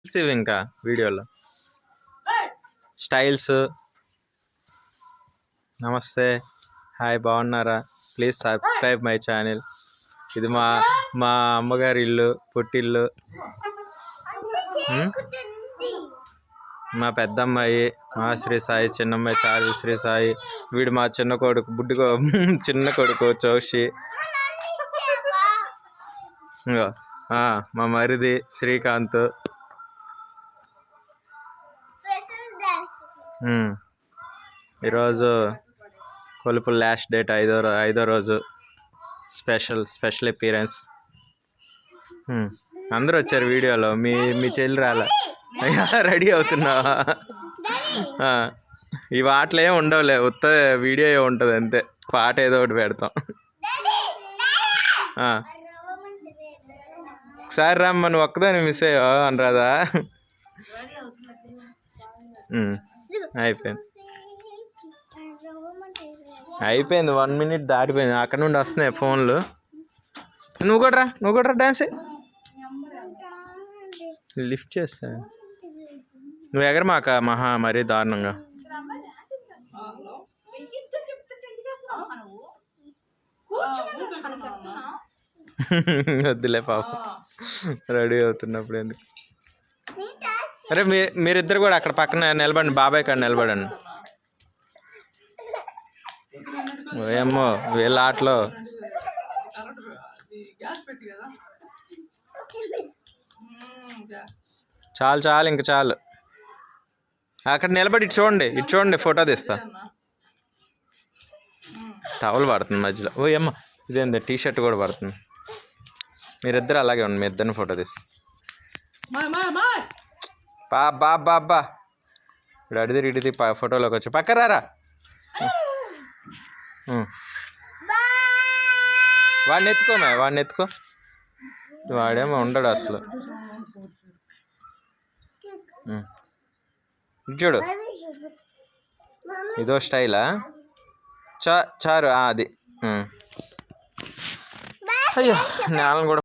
ఇవి ఇంకా వీడియోలో స్టైల్స్. నమస్తే, హాయ్, బాగున్నారా? Please subscribe my channel. ఇది మా మా అమ్మగారి ఇల్లు, పుట్టిల్లు. మా పెద్దమ్మాయి మా శ్రీ సాయి, చిన్నమ్మాయి చారి శ్రీ సాయి. వీడు మా చిన్న కొడుకు చిన్న కొడుకు చౌషి. మా మరిది శ్రీకాంత్. ఈరోజు కొలుపుల లాస్ట్ డేట్, ఐదో రోజు. Special appearance. అందరూ వచ్చారు వీడియోలో. మీ చెల్లి రాలా? రెడీ అవుతున్నావా? ఈ పాటలు ఏమి ఉండవులే, ఉత్త వీడియో ఉంటుంది అంతే. పాట ఏదో ఒకటి పెడతాం. ఒకసారి రమ్మ, నువ్వు ఒక్కదాన్ని మిస్ అయ్యో అనరాదా? అయిపోయింది 1 minute దాటిపోయింది. అక్కడ నుండి వస్తున్నాయి ఫోన్లు. నువ్వు కూడా డాన్స్ లిఫ్ట్ చేస్తా. నువ్వు ఎగరమాక మహా మరీ దారుణంగా. వద్దులే పాపం, రెడీ అవుతున్నప్పుడు ఎందుకు. అరే మీరిద్దరు కూడా అక్కడ పక్కన నిలబడండి, బాబాయ్ కాడ నిలబడండి. ఏమో వీళ్ళ ఆటలో. చాలు ఇంక చాలు. అక్కడ నిలబడి ఇటు చూడండి, ఫోటో తీస్తా. టవల్ పడుతుంది మధ్యలో. ఓ అమ్మ, ఇదేంది టీ-షర్ట్ కూడా పడుతుంది. మీరిద్దరు అలాగే ఉండి, మీ ఇద్దరిని ఫోటో తీస్తా. బాబా ఇప్పుడు అడిది ఫోటోలోకి వచ్చి పక్కరారా. వాడిని ఎత్తుకో. వాడేమో ఉండడు అసలు. చూడు, ఇదో స్టైలా? చారు అది. అయ్యో, నేలను కూడా